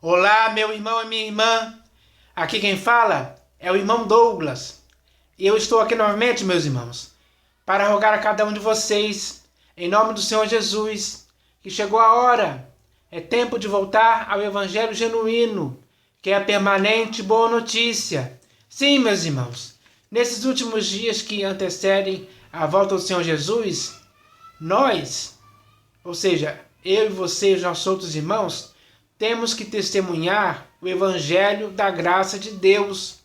Olá, meu irmão e minha irmã. Aqui quem fala é o irmão Douglas. E eu estou aqui novamente, meus irmãos, para rogar a cada um de vocês, em nome do Senhor Jesus, que chegou a hora. É tempo de voltar ao Evangelho genuíno, que é a permanente boa notícia. Sim, meus irmãos, nesses últimos dias que antecedem a volta do Senhor Jesus, nós, ou seja, eu e você e os nossos outros irmãos, temos que testemunhar o Evangelho da graça de Deus.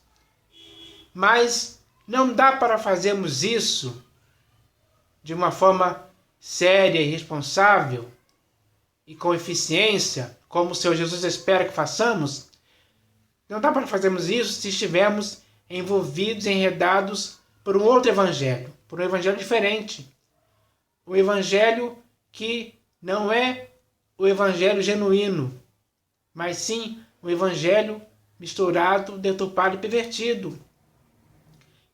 Mas não dá para fazermos isso de uma forma séria e responsável e com eficiência, como o Senhor Jesus espera que façamos. Não dá para fazermos isso se estivermos envolvidos, enredados por um outro evangelho, por um evangelho diferente. Um evangelho que não é o evangelho genuíno, mas sim o evangelho misturado, deturpado e pervertido,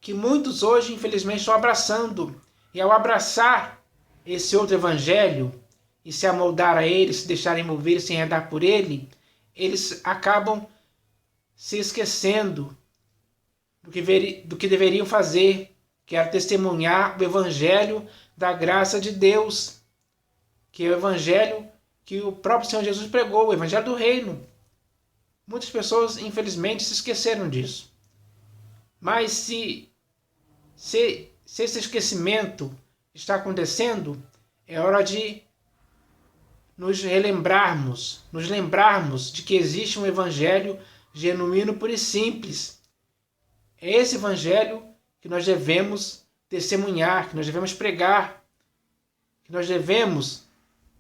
que muitos hoje, infelizmente, estão abraçando. E ao abraçar esse outro evangelho e se amoldar a ele, se deixarem envolver e se enredar por ele, eles acabam se esquecendo do que deveriam fazer, que era testemunhar o evangelho da graça de Deus, que é o evangelho que o próprio Senhor Jesus pregou, o evangelho do reino. Muitas pessoas, infelizmente, se esqueceram disso. Mas se esse esquecimento está acontecendo, é hora de nos lembrarmos de que existe um evangelho genuíno, puro e simples. É esse evangelho que nós devemos testemunhar, que nós devemos pregar, que nós devemos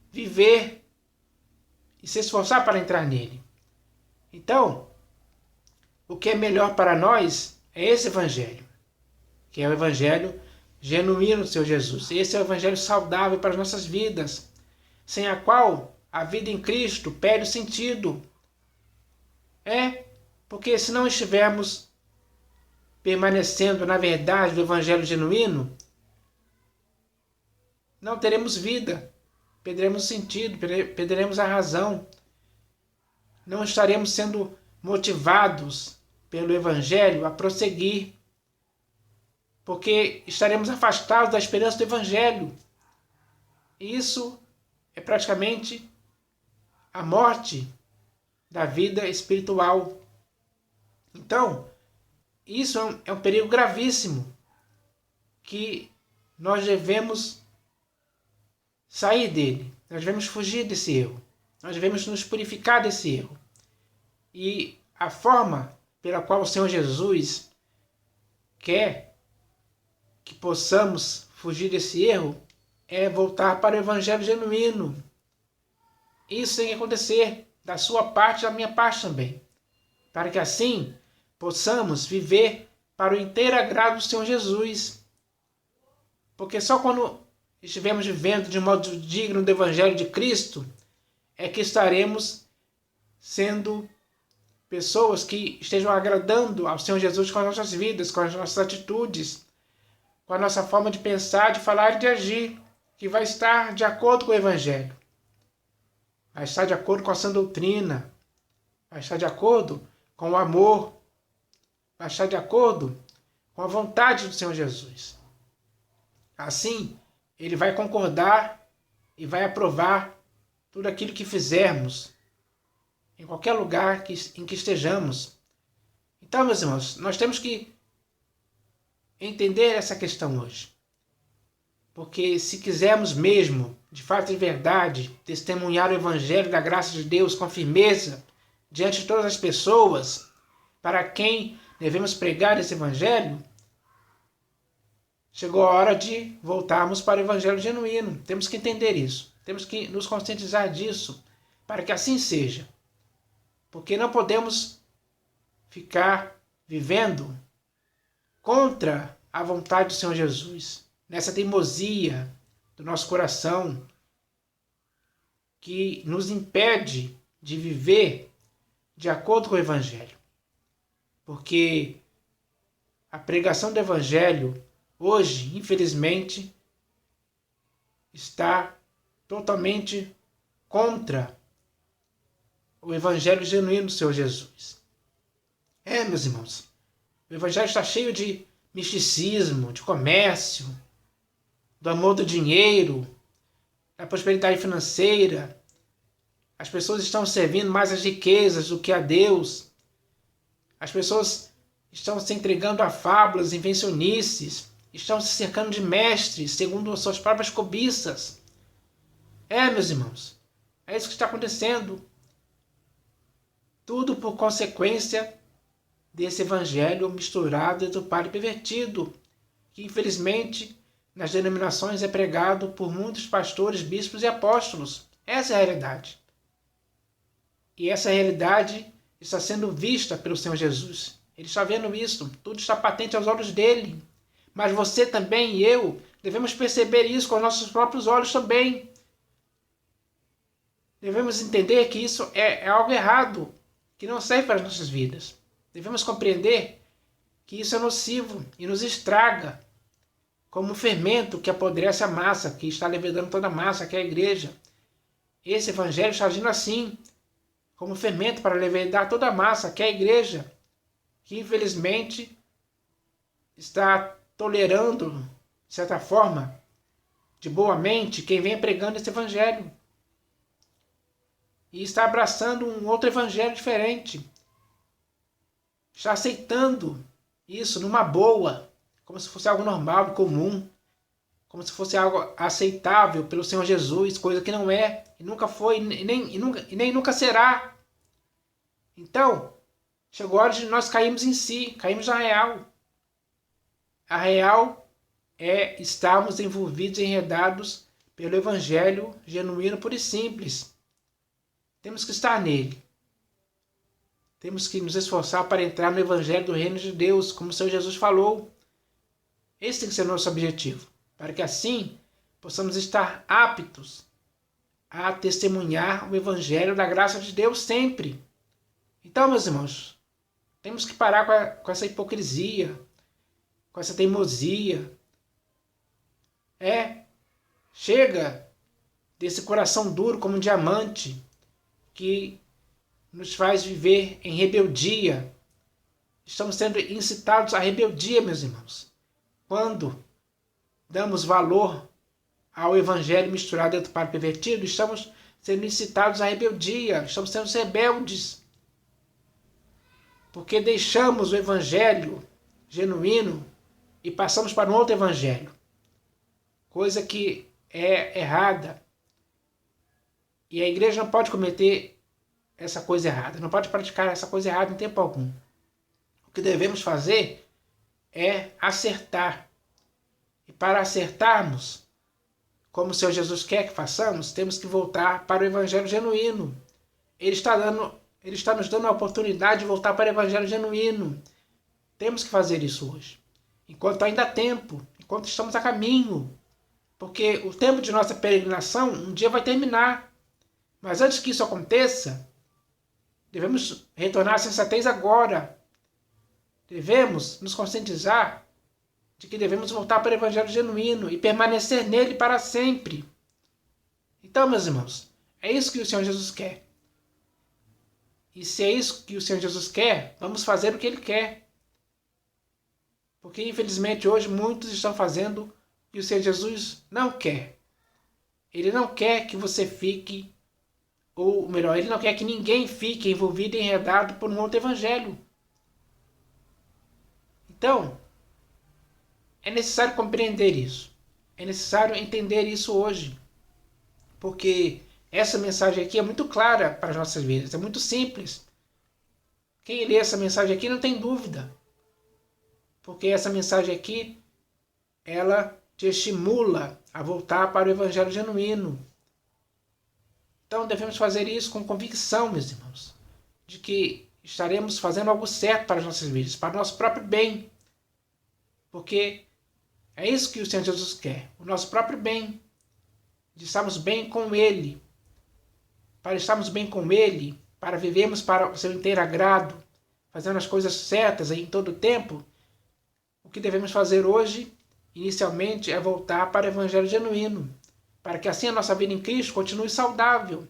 viver e se esforçar para entrar nele. Então, o que é melhor para nós é esse evangelho, que é o evangelho genuíno do Senhor Jesus. Esse é o evangelho saudável para as nossas vidas, sem a qual a vida em Cristo perde o sentido. Porque se não estivermos permanecendo na verdade do evangelho genuíno, não teremos vida, perderemos o sentido, perderemos a razão, não estaremos sendo motivados pelo evangelho a prosseguir, porque estaremos afastados da esperança do evangelho. E isso é praticamente a morte da vida espiritual. Então, isso é um perigo gravíssimo, que nós devemos sair dele, nós devemos fugir desse erro, nós devemos nos purificar desse erro. E a forma pela qual o Senhor Jesus quer que possamos fugir desse erro é voltar para o evangelho genuíno. Isso tem que acontecer da sua parte e da minha parte também, para que assim possamos viver para o inteiro agrado do Senhor Jesus. Porque só quando estivermos vivendo de modo digno do evangelho de Cristo é que estaremos sendo pessoas que estejam agradando ao Senhor Jesus com as nossas vidas, com as nossas atitudes, com a nossa forma de pensar, de falar e de agir, que vai estar de acordo com o evangelho, vai estar de acordo com a sã doutrina, vai estar de acordo com o amor, vai estar de acordo com a vontade do Senhor Jesus. Assim, ele vai concordar e vai aprovar tudo aquilo que fizermos, em qualquer lugar em que estejamos. Então, meus irmãos, nós temos que entender essa questão hoje. Porque se quisermos mesmo, de fato e de verdade, testemunhar o evangelho da graça de Deus com firmeza diante de todas as pessoas para quem devemos pregar esse evangelho, chegou a hora de voltarmos para o evangelho genuíno. Temos que entender isso. Temos que nos conscientizar disso para que assim seja. Porque não podemos ficar vivendo contra a vontade do Senhor Jesus, nessa teimosia do nosso coração, que nos impede de viver de acordo com o evangelho. Porque a pregação do evangelho hoje, infelizmente, está totalmente contra o Evangelho genuíno do Senhor Jesus. Meus irmãos, o Evangelho está cheio de misticismo, de comércio, do amor do dinheiro, da prosperidade financeira. As pessoas estão servindo mais as riquezas do que a Deus. As pessoas estão se entregando a fábulas, invencionices, estão se cercando de mestres segundo as suas próprias cobiças. Meus irmãos, é isso que está acontecendo. Tudo por consequência desse evangelho misturado e deturpado e pervertido, que infelizmente nas denominações é pregado por muitos pastores, bispos e apóstolos. Essa é a realidade. E essa realidade está sendo vista pelo Senhor Jesus. Ele está vendo isso, tudo está patente aos olhos dele. Mas você também e eu devemos perceber isso com os nossos próprios olhos também. Devemos entender que isso é algo errado, que não serve para as nossas vidas. Devemos compreender que isso é nocivo e nos estraga, como um fermento que apodrece a massa, que está levedando toda a massa, que é a igreja. Esse evangelho está agindo assim, como fermento para levedar toda a massa, que é a igreja, que infelizmente está tolerando, de certa forma, de boa mente, quem vem pregando esse evangelho. E está abraçando um outro evangelho diferente. Está aceitando isso numa boa, como se fosse algo normal, comum, como se fosse algo aceitável pelo Senhor Jesus, coisa que não é, e nunca foi, e nem nunca será. Então, chegou a hora de nós cairmos em si, caímos na real. A real é estarmos envolvidos e enredados pelo evangelho genuíno, puro e simples. Temos que estar nele. Temos que nos esforçar para entrar no evangelho do reino de Deus, como o Senhor Jesus falou. Esse tem que ser o nosso objetivo, para que assim possamos estar aptos a testemunhar o evangelho da graça de Deus sempre. Então, meus irmãos, temos que parar com essa hipocrisia, com essa teimosia. Chega desse coração duro como um diamante que nos faz viver em rebeldia. Estamos sendo incitados à rebeldia, meus irmãos. Quando damos valor ao evangelho misturado e para pervertido, estamos sendo incitados à rebeldia, estamos sendo rebeldes. Porque deixamos o evangelho genuíno e passamos para um outro evangelho. Coisa que é errada. E a igreja não pode cometer essa coisa errada, não pode praticar essa coisa errada em tempo algum. O que devemos fazer é acertar. E para acertarmos, como o Senhor Jesus quer que façamos, temos que voltar para o evangelho genuíno. Ele está nos dando a oportunidade de voltar para o evangelho genuíno. Temos que fazer isso hoje. Enquanto ainda há tempo, enquanto estamos a caminho. Porque o tempo de nossa peregrinação um dia vai terminar. Mas antes que isso aconteça, devemos retornar à sensatez agora. Devemos nos conscientizar de que devemos voltar para o evangelho genuíno e permanecer nele para sempre. Então, meus irmãos, é isso que o Senhor Jesus quer. E se é isso que o Senhor Jesus quer, vamos fazer o que Ele quer. Porque, infelizmente, hoje muitos estão fazendo o que o Senhor Jesus não quer. Ele não quer que você fique, ou melhor, Ele não quer que ninguém fique envolvido e enredado por um outro evangelho. Então, é necessário compreender isso. É necessário entender isso hoje. Porque essa mensagem aqui é muito clara para as nossas vidas, é muito simples. Quem lê essa mensagem aqui não tem dúvida. Porque essa mensagem aqui, ela te estimula a voltar para o evangelho genuíno. Então devemos fazer isso com convicção, meus irmãos, de que estaremos fazendo algo certo para as nossas vidas, para o nosso próprio bem. Porque é isso que o Senhor Jesus quer, o nosso próprio bem, de estarmos bem com Ele. Para estarmos bem com Ele, para vivermos para o seu inteiro agrado, fazendo as coisas certas em todo o tempo, o que devemos fazer hoje, inicialmente, é voltar para o evangelho genuíno, para que assim a nossa vida em Cristo continue saudável,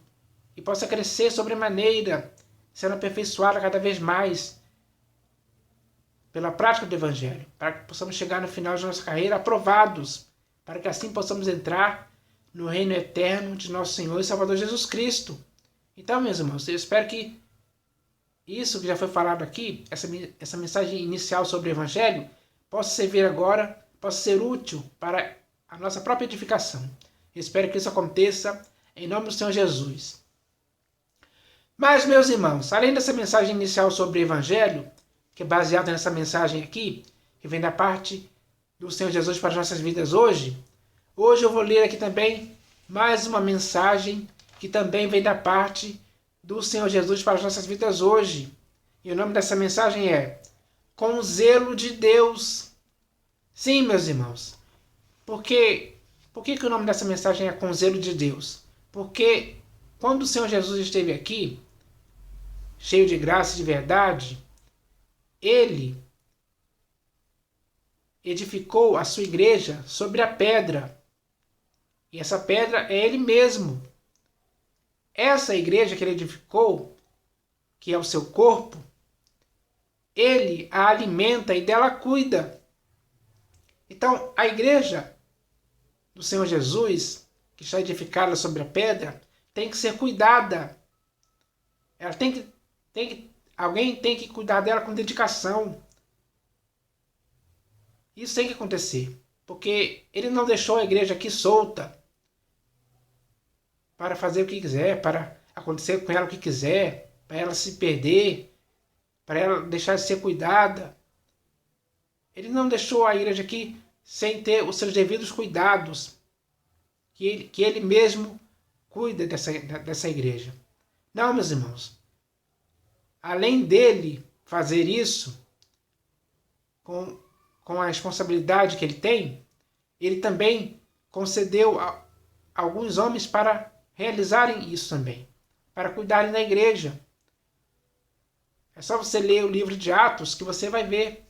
e possa crescer sobremaneira, sendo aperfeiçoada cada vez mais pela prática do Evangelho, para que possamos chegar no final de nossa carreira aprovados, para que assim possamos entrar no reino eterno de nosso Senhor e Salvador Jesus Cristo. Então, meus irmãos, eu espero que isso que já foi falado aqui, essa mensagem inicial sobre o Evangelho, possa servir agora, possa ser útil para a nossa própria edificação. Eu espero que isso aconteça em nome do Senhor Jesus. Mas, meus irmãos, além dessa mensagem inicial sobre o Evangelho, que é baseada nessa mensagem aqui, que vem da parte do Senhor Jesus para as nossas vidas hoje eu vou ler aqui também mais uma mensagem que também vem da parte do Senhor Jesus para as nossas vidas hoje. E o nome dessa mensagem é Com o Zelo de Deus. Sim, meus irmãos. Por que o nome dessa mensagem é Com o Zelo de Deus? Porque quando o Senhor Jesus esteve aqui, cheio de graça e de verdade, ele edificou a sua igreja sobre a pedra. E essa pedra é ele mesmo. Essa igreja que ele edificou, que é o seu corpo, ele a alimenta e dela cuida. Então, a igreja do Senhor Jesus, que está edificada sobre a pedra, tem que ser cuidada. Ela alguém tem que cuidar dela com dedicação. Isso tem que acontecer, porque ele não deixou a igreja aqui solta para fazer o que quiser, para acontecer com ela o que quiser, para ela se perder, para ela deixar de ser cuidada. Ele não deixou a igreja aqui sem ter os seus devidos cuidados, que ele mesmo cuida dessa igreja. Não, meus irmãos. Além dele fazer isso, com a responsabilidade que ele tem, ele também concedeu a alguns homens para realizarem isso também, para cuidarem da igreja. É só você ler o livro de Atos que você vai ver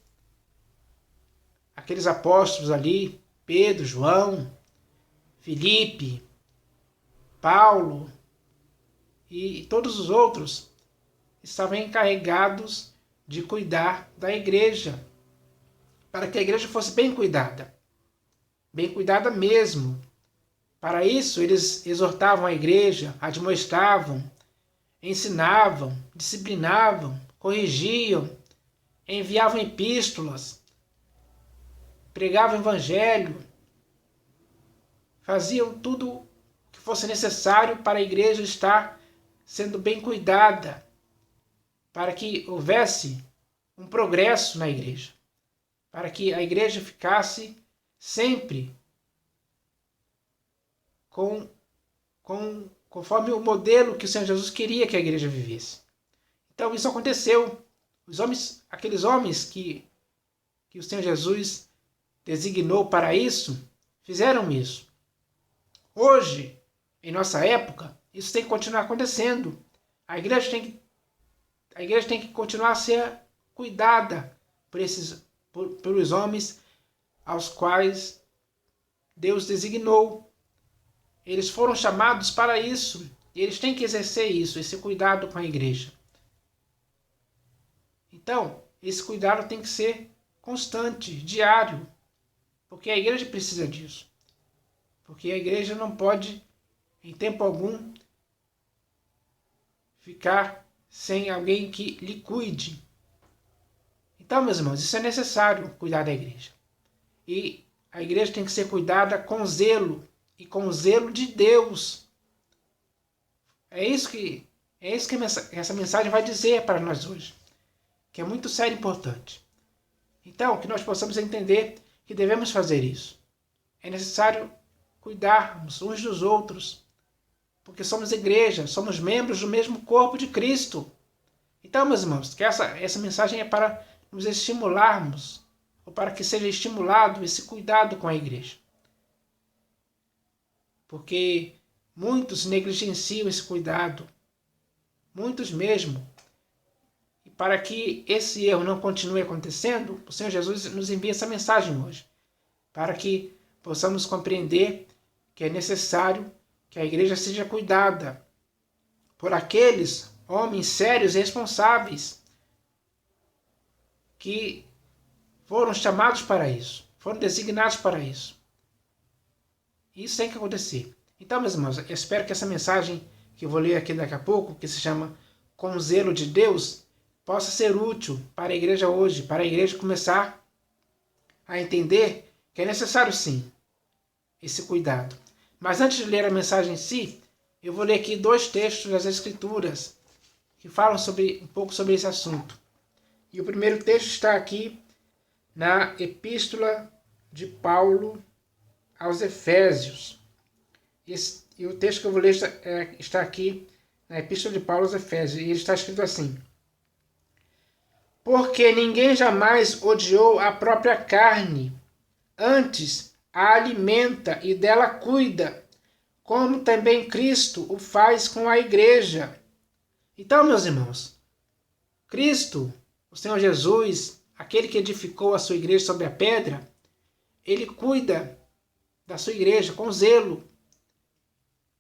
aqueles apóstolos ali, Pedro, João, Filipe, Paulo e todos os outros estavam encarregados de cuidar da igreja, para que a igreja fosse bem cuidada mesmo. Para isso, eles exortavam a igreja, admoestavam, ensinavam, disciplinavam, corrigiam, enviavam epístolas, pregavam o evangelho, faziam tudo o que fosse necessário para a igreja estar sendo bem cuidada, para que houvesse um progresso na igreja, para que a igreja ficasse sempre conforme o modelo que o Senhor Jesus queria que a igreja vivesse. Então isso aconteceu. Aqueles homens que o Senhor Jesus designou para isso, fizeram isso. Hoje, em nossa época, isso tem que continuar acontecendo. A igreja tem que continuar a ser cuidada pelos homens aos quais Deus designou. Eles foram chamados para isso. E eles têm que exercer isso, esse cuidado com a igreja. Então, esse cuidado tem que ser constante, diário. Porque a igreja precisa disso. Porque a igreja não pode, em tempo algum, ficar sem alguém que lhe cuide. Então, meus irmãos, isso é necessário, cuidar da igreja. E a igreja tem que ser cuidada com zelo, e com o zelo de Deus. É isso que essa mensagem vai dizer para nós hoje, que é muito sério e importante. Então, que nós possamos entender que devemos fazer isso. É necessário cuidarmos uns dos outros, porque somos igreja, somos membros do mesmo corpo de Cristo. Então, meus irmãos, que essa mensagem é para nos estimularmos, ou para que seja estimulado esse cuidado com a igreja. Porque muitos negligenciam esse cuidado, muitos mesmo. E para que esse erro não continue acontecendo, o Senhor Jesus nos envia essa mensagem hoje, para que possamos compreender que é necessário que a igreja seja cuidada, por aqueles homens sérios e responsáveis que foram chamados para isso, foram designados para isso. Isso tem que acontecer. Então, meus irmãos, eu espero que essa mensagem que eu vou ler aqui daqui a pouco, que se chama Com o Zelo de Deus, possa ser útil para a igreja hoje, para a igreja começar a entender que é necessário sim esse cuidado. Mas antes de ler a mensagem em si, eu vou ler aqui 2 textos das Escrituras que falam um pouco sobre esse assunto. E o primeiro texto está aqui na Epístola de Paulo aos Efésios. E o texto que eu vou ler está aqui na Epístola de Paulo aos Efésios. E ele está escrito assim: Porque ninguém jamais odiou a própria carne, antes a alimenta e dela cuida, como também Cristo o faz com a igreja. Então, meus irmãos, Cristo, o Senhor Jesus, aquele que edificou a sua igreja sobre a pedra, ele cuida da sua igreja com zelo,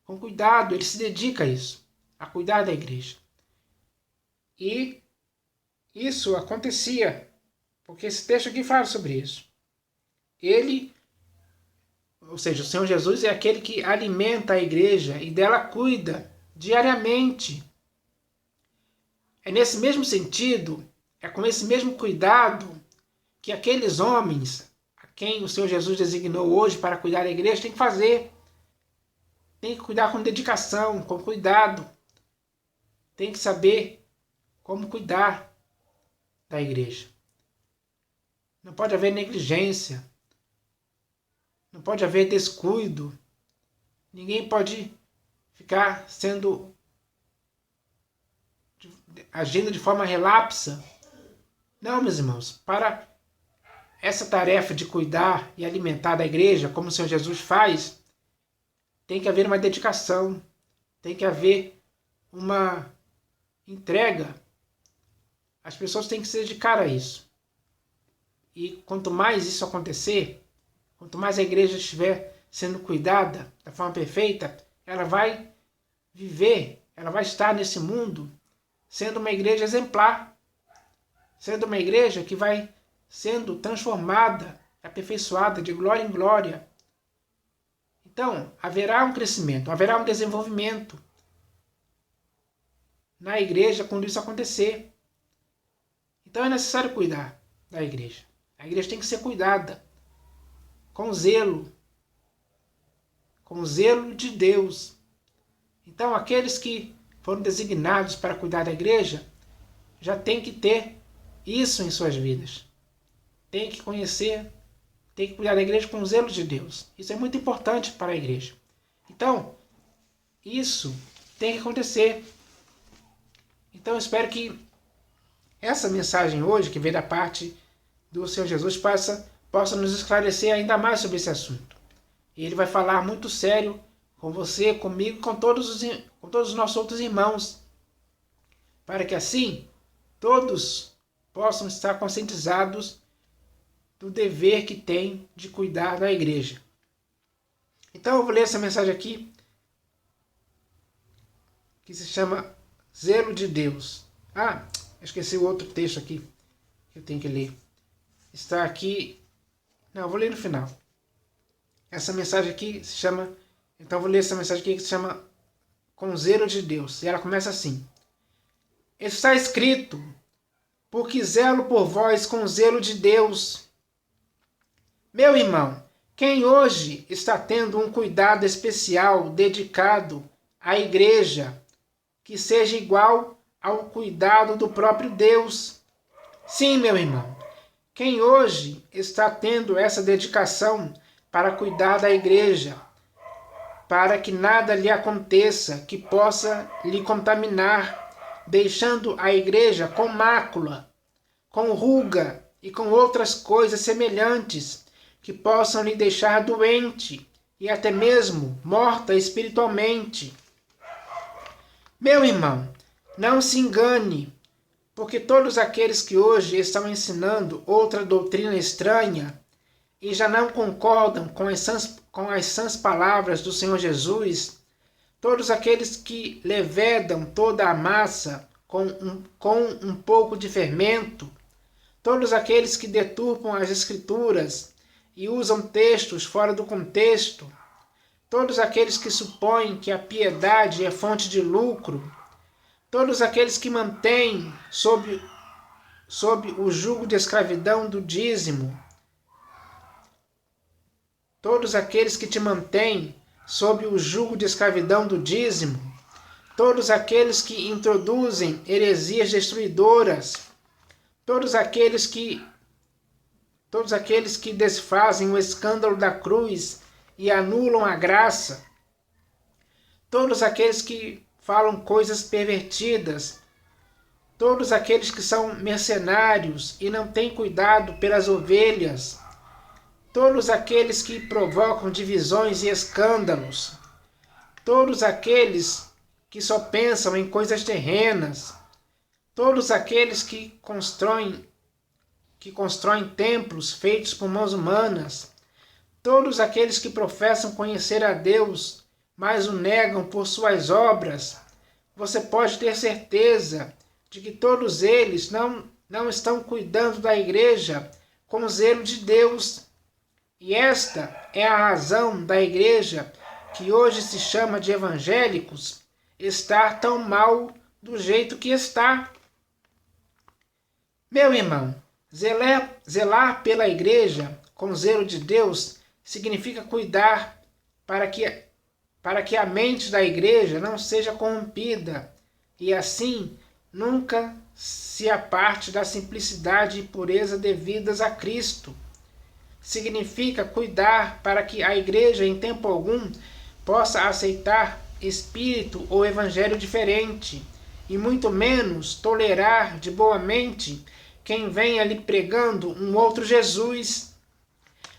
com cuidado, ele se dedica a isso, a cuidar da igreja. E isso acontecia, porque esse texto aqui fala sobre isso. Ele, ou seja, o Senhor Jesus é aquele que alimenta a igreja e dela cuida diariamente. É nesse mesmo sentido, é com esse mesmo cuidado que aqueles homens a quem o Senhor Jesus designou hoje para cuidar da igreja tem que fazer. Tem que cuidar com dedicação, com cuidado. Tem que saber como cuidar da igreja. Não pode haver negligência. Não pode haver descuido. Ninguém pode ficar agindo de forma relapsa. Não, meus irmãos, para essa tarefa de cuidar e alimentar da igreja, como o Senhor Jesus faz, tem que haver uma dedicação, tem que haver uma entrega. As pessoas têm que se dedicar a isso. E quanto mais isso acontecer, quanto mais a igreja estiver sendo cuidada da forma perfeita, ela vai viver, ela vai estar nesse mundo sendo uma igreja exemplar, sendo uma igreja que vai sendo transformada, aperfeiçoada de glória em glória. Então, haverá um crescimento, haverá um desenvolvimento na igreja quando isso acontecer. Então é necessário cuidar da igreja. A igreja tem que ser cuidada com zelo de Deus. Então, aqueles que foram designados para cuidar da igreja já têm que ter isso em suas vidas. Tem que conhecer, tem que cuidar da igreja com o zelo de Deus. Isso é muito importante para a igreja. Então, isso tem que acontecer. Então, eu espero que essa mensagem hoje, que veio da parte do Senhor Jesus, possa nos esclarecer ainda mais sobre esse assunto. E ele vai falar muito sério com você, comigo, com todos os nossos outros irmãos, para que assim todos possam estar conscientizados do dever que tem de cuidar da igreja. Então eu vou ler essa mensagem aqui, que se chama Zelo de Deus. Esqueci o outro texto aqui que eu tenho que ler. Está aqui. Não, eu vou ler no final. Essa mensagem aqui se chama... Então eu vou ler essa mensagem aqui que se chama Com Zelo de Deus. E ela começa assim: Está escrito: Porque zelo por vós com zelo de Deus. Meu irmão, quem hoje está tendo um cuidado especial dedicado à igreja, que seja igual ao cuidado do próprio Deus? Sim, meu irmão, quem hoje está tendo essa dedicação para cuidar da igreja, para que nada lhe aconteça que possa lhe contaminar, deixando a igreja com mácula, com ruga e com outras coisas semelhantes que possam lhe deixar doente e até mesmo morta espiritualmente. Meu irmão, não se engane, porque todos aqueles que hoje estão ensinando outra doutrina estranha e já não concordam com as sãs palavras do Senhor Jesus, todos aqueles que levedam toda a massa com um pouco de fermento, todos aqueles que deturpam as Escrituras e usam textos fora do contexto, todos aqueles que supõem que a piedade é fonte de lucro, todos aqueles que mantêm sob o jugo de escravidão do dízimo, todos aqueles que te mantêm sob o jugo de escravidão do dízimo, todos aqueles que introduzem heresias destruidoras, todos aqueles que desfazem o escândalo da cruz e anulam a graça, todos aqueles que falam coisas pervertidas, todos aqueles que são mercenários e não têm cuidado pelas ovelhas, todos aqueles que provocam divisões e escândalos, todos aqueles que só pensam em coisas terrenas, todos aqueles que constroem templos feitos por mãos humanas, todos aqueles que professam conhecer a Deus, mas o negam por suas obras, você pode ter certeza de que todos eles não estão cuidando da igreja com o zelo de Deus. E esta é a razão da igreja, que hoje se chama de evangélicos, estar tão mal do jeito que está. Meu irmão, zelar pela igreja com zelo de Deus significa cuidar para que a mente da igreja não seja corrompida e assim nunca se aparte da simplicidade e pureza devidas a Cristo. Significa cuidar para que a igreja em tempo algum possa aceitar espírito ou evangelho diferente, e muito menos tolerar de boa mente quem vem ali pregando um outro Jesus.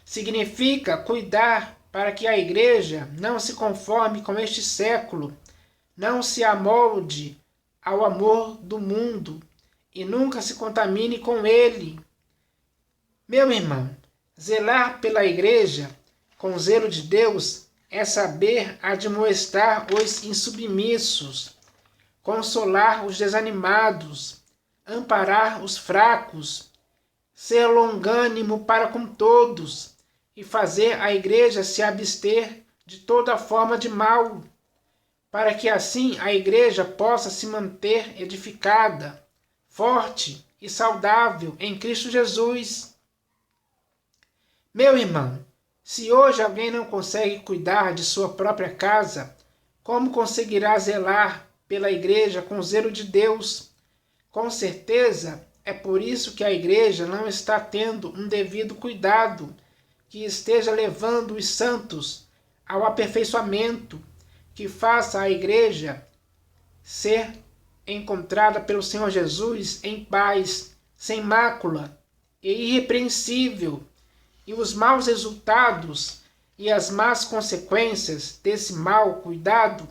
Significa cuidar para que a igreja não se conforme com este século, não se amolde ao amor do mundo e nunca se contamine com ele. Meu irmão, zelar pela igreja com zelo de Deus é saber admoestar os insubmissos, consolar os desanimados, amparar os fracos, ser longânimo para com todos e fazer a igreja se abster de toda forma de mal, para que assim a igreja possa se manter edificada, forte e saudável em Cristo Jesus. Meu irmão, se hoje alguém não consegue cuidar de sua própria casa, como conseguirá zelar pela igreja com o zelo de Deus? Com certeza, é por isso que a igreja não está tendo um devido cuidado, que esteja levando os santos ao aperfeiçoamento, que faça a igreja ser encontrada pelo Senhor Jesus em paz, sem mácula e irrepreensível. E os maus resultados e as más consequências desse mau cuidado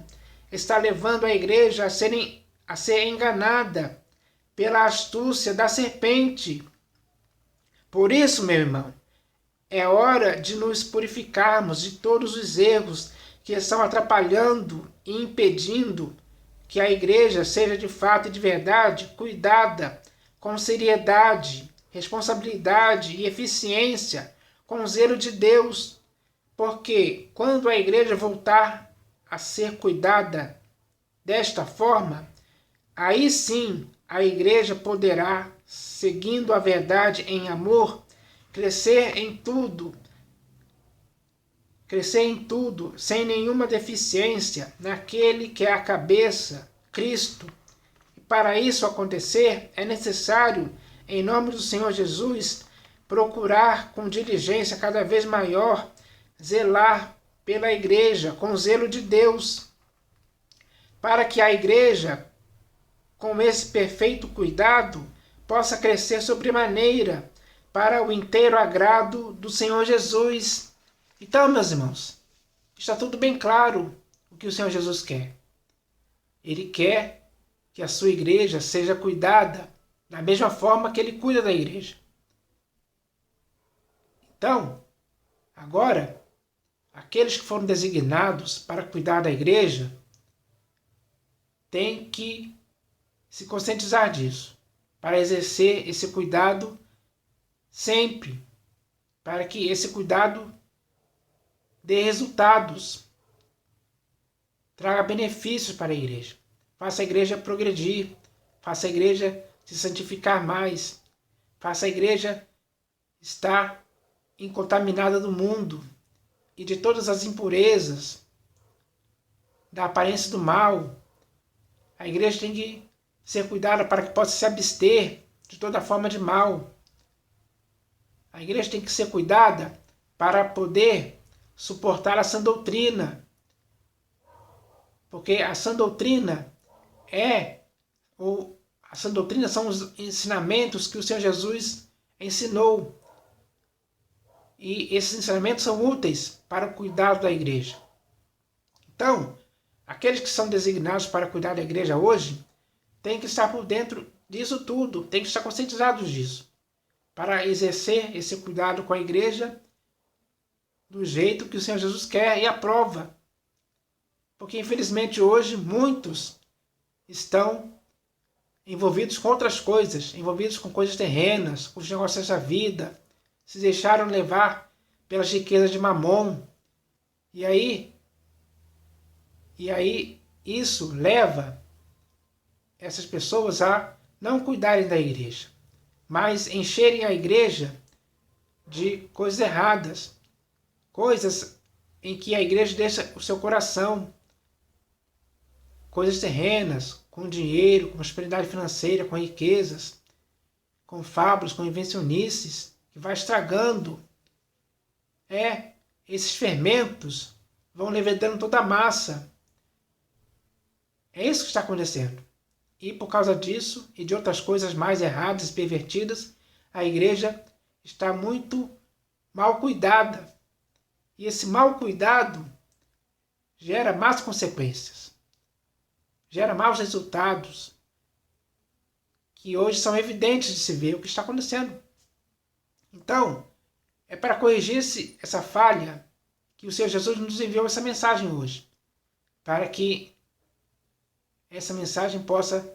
está levando a igreja a ser enganada pela astúcia da serpente. Por isso, meu irmão, é hora de nos purificarmos de todos os erros que estão atrapalhando e impedindo que a igreja seja de fato e de verdade cuidada com seriedade, responsabilidade e eficiência, com o zelo de Deus, porque quando a igreja voltar a ser cuidada desta forma, aí sim a igreja poderá, seguindo a verdade em amor, crescer em tudo, sem nenhuma deficiência naquele que é a cabeça, Cristo. E para isso acontecer, é necessário, em nome do Senhor Jesus, procurar com diligência cada vez maior, zelar pela igreja com zelo de Deus, para que a igreja, com esse perfeito cuidado, possa crescer sobremaneira para o inteiro agrado do Senhor Jesus. Então, meus irmãos, está tudo bem claro o que o Senhor Jesus quer. Ele quer que a sua igreja seja cuidada da mesma forma que ele cuida da igreja. Então, agora, aqueles que foram designados para cuidar da igreja tem que se conscientizar disso, para exercer esse cuidado sempre, para que esse cuidado dê resultados, traga benefícios para a igreja, faça a igreja progredir, faça a igreja se santificar mais, faça a igreja estar incontaminada do mundo e de todas as impurezas, da aparência do mal. A igreja tem que ser cuidada para que possa se abster de toda forma de mal. A igreja tem que ser cuidada para poder suportar a sã doutrina. Porque a sã doutrina a sã doutrina são os ensinamentos que o Senhor Jesus ensinou. E esses ensinamentos são úteis para o cuidado da igreja. Então, aqueles que são designados para cuidar da igreja hoje têm que estar por dentro disso tudo, têm que estar conscientizados disso, para exercer esse cuidado com a igreja do jeito que o Senhor Jesus quer e aprova. Porque, infelizmente, hoje muitos estão envolvidos com outras coisas, envolvidos com coisas terrenas, com os negócios da vida, se deixaram levar pelas riquezas de Mamon. E aí isso leva essas pessoas a não cuidarem da igreja, mas encherem a igreja de coisas erradas, coisas em que a igreja deixa o seu coração, coisas terrenas, com dinheiro, com prosperidade financeira, com riquezas, com fábulas, com invencionices, que vai estragando. Esses fermentos vão levedando toda a massa. É isso que está acontecendo. E por causa disso e de outras coisas mais erradas e pervertidas, a igreja está muito mal cuidada. E esse mal cuidado gera más consequências, gera maus resultados, que hoje são evidentes de se ver o que está acontecendo. Então, é para corrigir essa falha que o Senhor Jesus nos enviou essa mensagem hoje, para que essa mensagem possa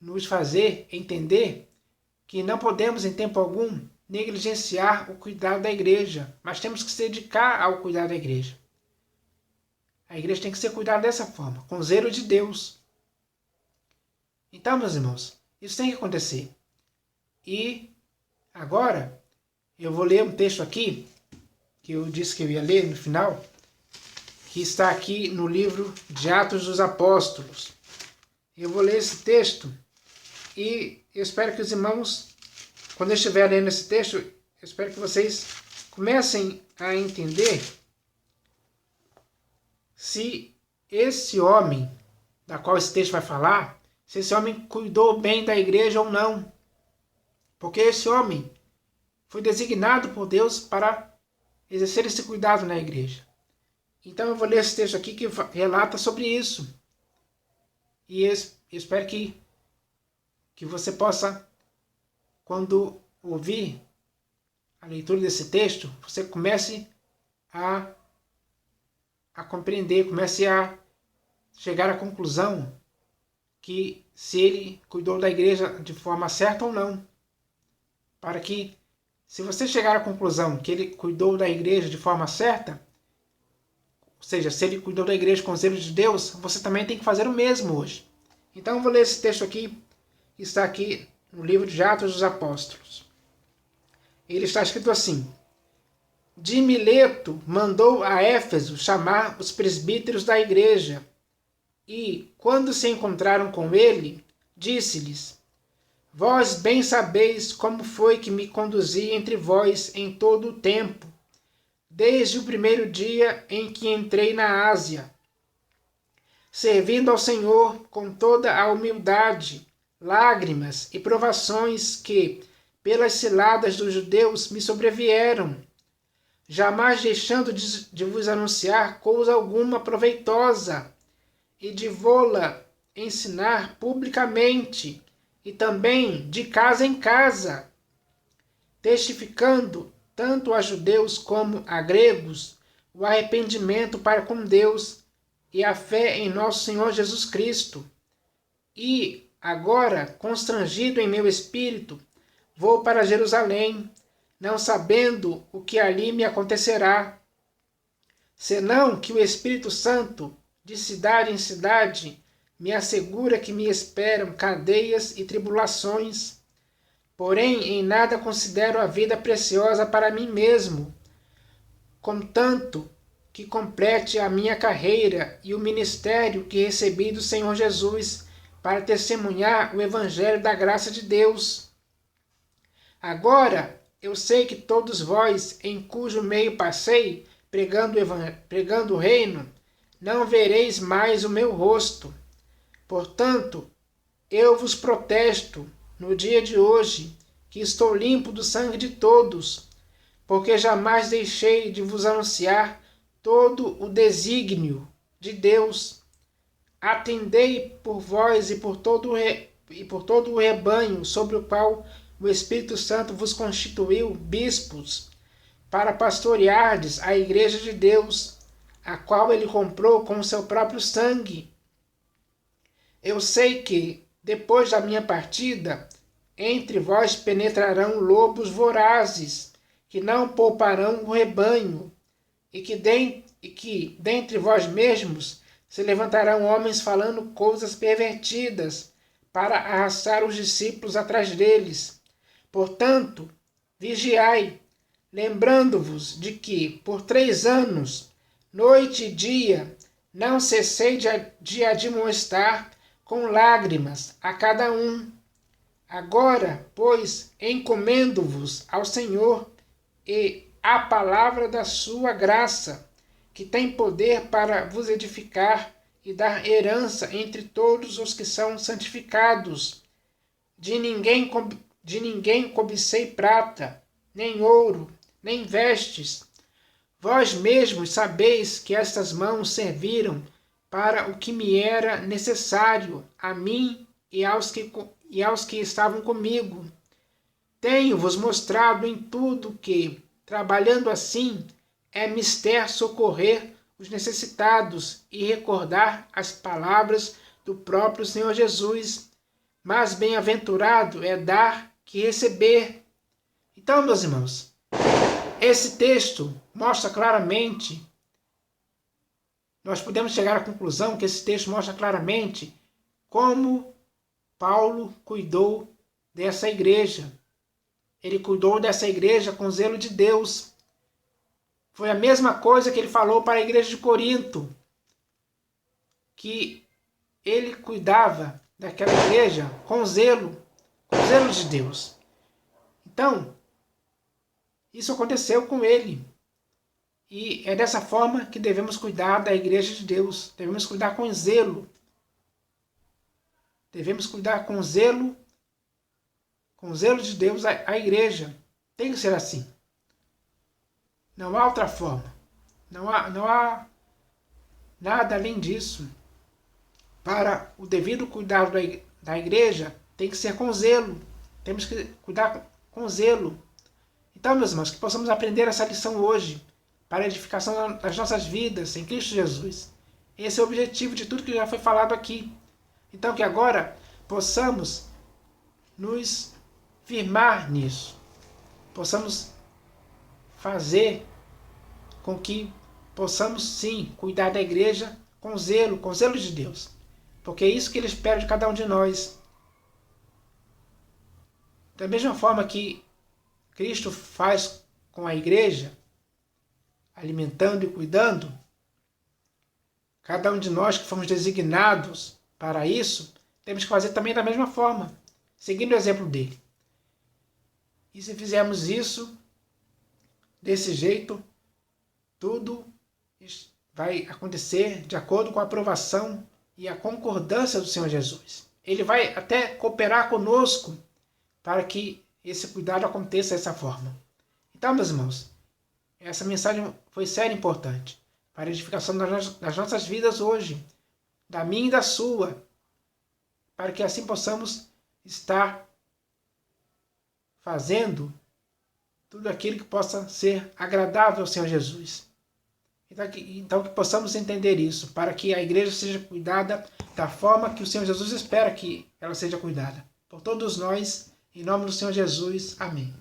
nos fazer entender que não podemos em tempo algum negligenciar o cuidado da igreja, mas temos que se dedicar ao cuidado da igreja. A igreja tem que ser cuidada dessa forma, com zelo de Deus. Então, meus irmãos, isso tem que acontecer. E agora eu vou ler um texto aqui, que eu disse que eu ia ler no final, que está aqui no livro de Atos dos Apóstolos. Eu vou ler esse texto e eu espero que os irmãos, quando eu estiver lendo esse texto, eu espero que vocês comecem a entender se esse homem, da qual esse texto vai falar, se esse homem cuidou bem da igreja ou não. Porque esse homem foi designado por Deus para exercer esse cuidado na igreja. Então eu vou ler esse texto aqui que relata sobre isso. E eu espero que você possa, quando ouvir a leitura desse texto, você comece a compreender, comece a chegar à conclusão que se ele cuidou da igreja de forma certa ou não. Para que, se você chegar à conclusão que ele cuidou da igreja de forma certa, ou seja, se ele cuidou da igreja com zelo de Deus, você também tem que fazer o mesmo hoje. Então eu vou ler esse texto aqui, que está aqui no livro de Atos dos Apóstolos. Ele está escrito assim: de Mileto mandou a Éfeso chamar os presbíteros da igreja, e, quando se encontraram com ele, disse-lhes: vós bem sabeis como foi que me conduzi entre vós em todo o tempo, desde o primeiro dia em que entrei na Ásia, servindo ao Senhor com toda a humildade, lágrimas e provações que, pelas ciladas dos judeus, me sobrevieram, jamais deixando de vos anunciar coisa alguma proveitosa, e de vô-la ensinar publicamente, e também de casa em casa, testificando tanto a judeus como a gregos o arrependimento para com Deus e a fé em nosso Senhor Jesus Cristo. E, agora, constrangido em meu espírito, vou para Jerusalém, não sabendo o que ali me acontecerá, senão que o Espírito Santo, de cidade em cidade, me assegura que me esperam cadeias e tribulações. Porém, em nada considero a vida preciosa para mim mesmo, contanto que complete a minha carreira e o ministério que recebi do Senhor Jesus para testemunhar o Evangelho da graça de Deus. Agora, eu sei que todos vós, em cujo meio passei, pregando o reino, não vereis mais o meu rosto. Portanto, eu vos protesto, no dia de hoje, que estou limpo do sangue de todos, porque jamais deixei de vos anunciar todo o desígnio de Deus. Atendei por vós e por todo o rebanho sobre o qual o Espírito Santo vos constituiu bispos, para pastoreardes a igreja de Deus, a qual ele comprou com o seu próprio sangue. Eu sei que, depois da minha partida, entre vós penetrarão lobos vorazes, que não pouparão o rebanho, e que dentre vós mesmos se levantarão homens falando coisas pervertidas, para arrastar os discípulos atrás deles. Portanto, vigiai, lembrando-vos de que, por 3 anos, noite e dia, não cessei de admoestar com lágrimas a cada um. Agora, pois, encomendo-vos ao Senhor e à palavra da sua graça, que tem poder para vos edificar e dar herança entre todos os que são santificados. De ninguém cobicei prata, nem ouro, nem vestes. Vós mesmos sabeis que estas mãos serviram para o que me era necessário, a mim e aos que estavam comigo. Tenho-vos mostrado em tudo que, trabalhando assim, é mister socorrer os necessitados e recordar as palavras do próprio Senhor Jesus. Mas bem-aventurado é dar que receber. Então, meus irmãos, esse texto mostra claramente, nós podemos chegar à conclusão que esse texto mostra claramente como Paulo cuidou dessa igreja. Ele cuidou dessa igreja com zelo de Deus. Foi a mesma coisa que ele falou para a igreja de Corinto, que ele cuidava daquela igreja com zelo de Deus. Então, isso aconteceu com ele. E é dessa forma que devemos cuidar da igreja de Deus. Devemos cuidar com zelo. Devemos cuidar com zelo de Deus a igreja. Tem que ser assim. Não há outra forma. Não há nada além disso. Para o devido cuidado da igreja, tem que ser com zelo. Temos que cuidar com zelo. Então, meus irmãos, que possamos aprender essa lição hoje, para a edificação das nossas vidas em Cristo Jesus. Esse é o objetivo de tudo que já foi falado aqui. Então, que agora possamos nos firmar nisso. Possamos fazer com que possamos, sim, cuidar da igreja com zelo de Deus. Porque é isso que Ele espera de cada um de nós. Da mesma forma que Cristo faz com a igreja, alimentando e cuidando, cada um de nós que fomos designados para isso, temos que fazer também da mesma forma, seguindo o exemplo dele. E se fizermos isso, desse jeito, tudo vai acontecer de acordo com a aprovação e a concordância do Senhor Jesus. Ele vai até cooperar conosco para que esse cuidado aconteça dessa forma. Então, meus irmãos, essa mensagem foi séria e importante para a edificação das nossas vidas hoje, da minha e da sua, para que assim possamos estar fazendo tudo aquilo que possa ser agradável ao Senhor Jesus. Então que possamos entender isso, para que a igreja seja cuidada da forma que o Senhor Jesus espera que ela seja cuidada. Por todos nós, em nome do Senhor Jesus. Amém.